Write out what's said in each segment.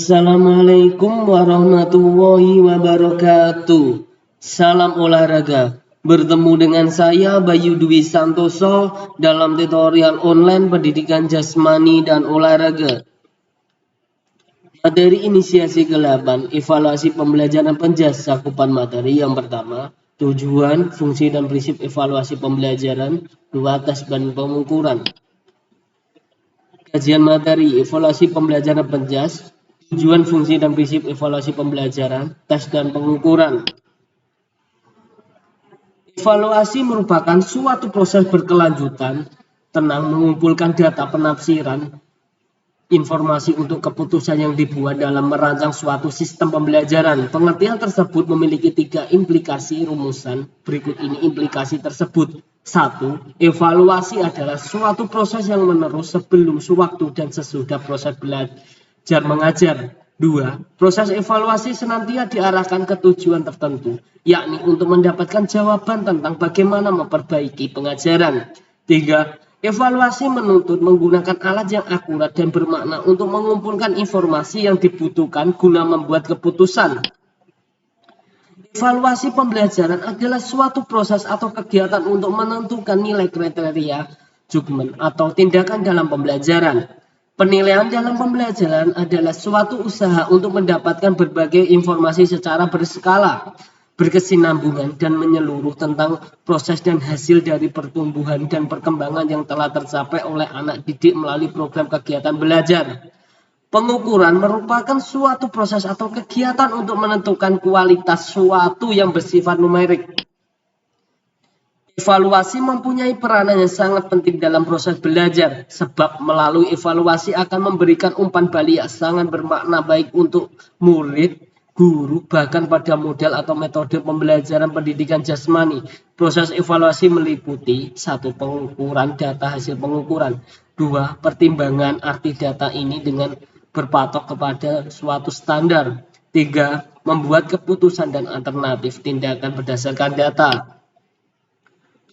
Assalamualaikum warahmatullahi wabarakatuh. Salam olahraga. Bertemu dengan saya Bayu Dwi Santoso dalam tutorial online pendidikan jasmani dan olahraga. Materi inisiasi ke-8, evaluasi pembelajaran penjas, cakupan materi yang pertama, tujuan, fungsi dan prinsip evaluasi pembelajaran, 2 tes dan pengukuran. Kajian materi, evaluasi pembelajaran penjas, tujuan, fungsi, dan prinsip evaluasi pembelajaran, tes dan pengukuran. Evaluasi merupakan suatu proses berkelanjutan tentang mengumpulkan data penafsiran informasi untuk keputusan yang dibuat dalam merancang suatu sistem pembelajaran. Pengertian tersebut memiliki 3 implikasi rumusan. Berikut ini implikasi tersebut. 1. Evaluasi adalah suatu proses yang menerus sebelum, sewaktu, dan sesudah proses belajar mengajar. 2. Proses evaluasi senantiasa diarahkan ke tujuan tertentu, yakni untuk mendapatkan jawaban tentang bagaimana memperbaiki pengajaran. 3. Evaluasi menuntut menggunakan alat yang akurat dan bermakna untuk mengumpulkan informasi yang dibutuhkan guna membuat keputusan. Evaluasi pembelajaran adalah suatu proses atau kegiatan untuk menentukan nilai kriteria, judgement, atau tindakan dalam pembelajaran. Penilaian dalam pembelajaran adalah suatu usaha untuk mendapatkan berbagai informasi secara berskala, berkesinambungan, dan menyeluruh tentang proses dan hasil dari pertumbuhan dan perkembangan yang telah tercapai oleh anak didik melalui program kegiatan belajar. Pengukuran merupakan suatu proses atau kegiatan untuk menentukan kualitas suatu yang bersifat numerik. Evaluasi mempunyai peranan yang sangat penting dalam proses belajar, sebab melalui evaluasi akan memberikan umpan balik yang sangat bermakna baik untuk murid, guru, bahkan pada model atau metode pembelajaran pendidikan jasmani. Proses evaluasi meliputi 1. Pengukuran data hasil pengukuran, 2. Pertimbangan arti data ini dengan berpatok kepada suatu standar, 3. Membuat keputusan dan alternatif tindakan berdasarkan data.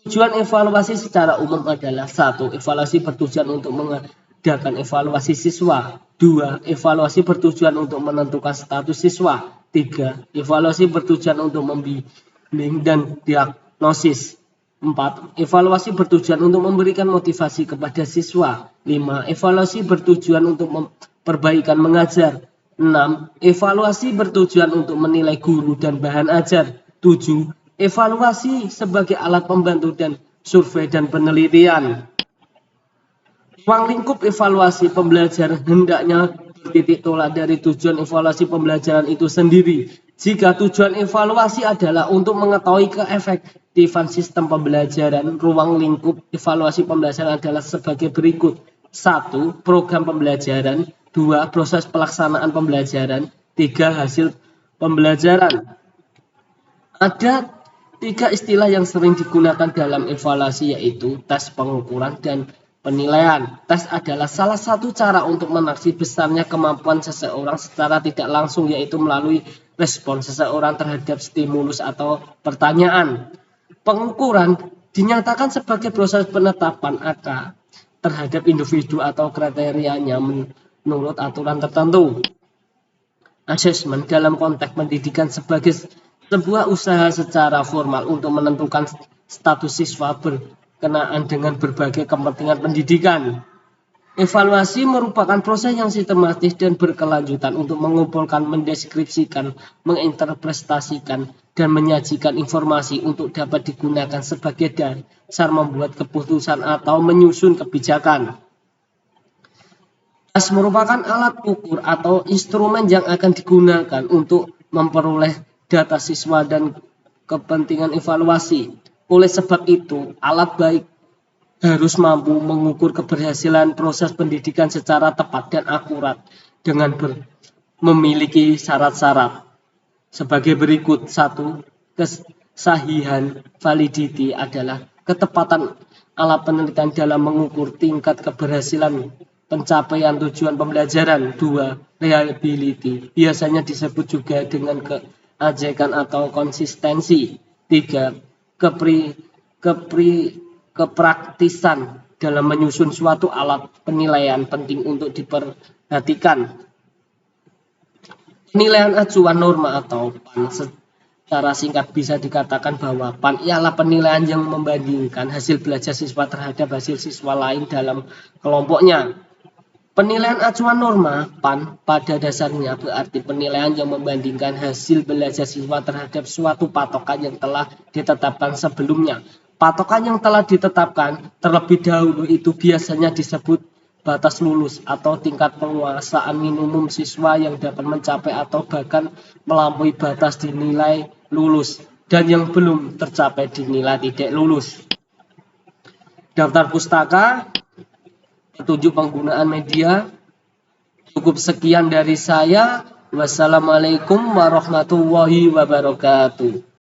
Tujuan evaluasi secara umum adalah 1. Evaluasi bertujuan untuk mengadakan evaluasi siswa, 2. Evaluasi bertujuan untuk menentukan status siswa, 3. Evaluasi bertujuan untuk membimbing dan diagnosis, 4. Evaluasi bertujuan untuk memberikan motivasi kepada siswa, 5. Evaluasi bertujuan untuk perbaikan mengajar, 6. Evaluasi bertujuan untuk menilai guru dan bahan ajar, 7. Evaluasi sebagai alat pembantu dan survei dan penelitian. Ruang lingkup evaluasi pembelajaran hendaknya bertitik tolak dari tujuan evaluasi pembelajaran itu sendiri. Jika tujuan evaluasi adalah untuk mengetahui keefektifan sistem pembelajaran, ruang lingkup evaluasi pembelajaran adalah sebagai berikut. 1. Program pembelajaran, 2. Proses pelaksanaan pembelajaran, 3. Hasil pembelajaran. Ada 3 istilah yang sering digunakan dalam evaluasi, yaitu tes, pengukuran, dan penilaian. Tes adalah salah satu cara untuk menaksir besarnya kemampuan seseorang secara tidak langsung, yaitu melalui respon seseorang terhadap stimulus atau pertanyaan. Pengukuran dinyatakan sebagai proses penetapan angka terhadap individu atau kriterianya menurut aturan tertentu. Asesmen dalam konteks pendidikan sebagai sebuah usaha secara formal untuk menentukan status siswa berkenaan dengan berbagai kepentingan pendidikan. Evaluasi merupakan proses yang sistematis dan berkelanjutan untuk mengumpulkan, mendeskripsikan, menginterpretasikan, dan menyajikan informasi untuk dapat digunakan sebagai dasar membuat keputusan atau menyusun kebijakan. Tes merupakan alat ukur atau instrumen yang akan digunakan untuk memperoleh data siswa dan kepentingan evaluasi. Oleh sebab itu, alat baik harus mampu mengukur keberhasilan proses pendidikan secara tepat dan akurat dengan memiliki syarat-syarat sebagai berikut. 1. Kesahihan validity adalah ketepatan alat penelitian dalam mengukur tingkat keberhasilan pencapaian tujuan pembelajaran. 2. Reliability biasanya disebut juga dengan keajekan atau konsistensi. 3. Kepraktisan dalam menyusun suatu alat penilaian penting untuk diperhatikan. Penilaian acuan norma atau PAN secara singkat bisa dikatakan bahwa PAN ialah penilaian yang membandingkan hasil belajar siswa terhadap hasil siswa lain dalam kelompoknya. Penilaian acuan norma PAN pada dasarnya berarti penilaian yang membandingkan hasil belajar siswa terhadap suatu patokan yang telah ditetapkan sebelumnya. Patokan yang telah ditetapkan terlebih dahulu itu biasanya disebut batas lulus atau tingkat penguasaan minimum siswa yang dapat mencapai atau bahkan melampaui batas dinilai lulus dan yang belum tercapai dinilai tidak lulus. Daftar pustaka, petunjuk penggunaan media. Cukup sekian dari saya. Wassalamualaikum warahmatullahi wabarakatuh.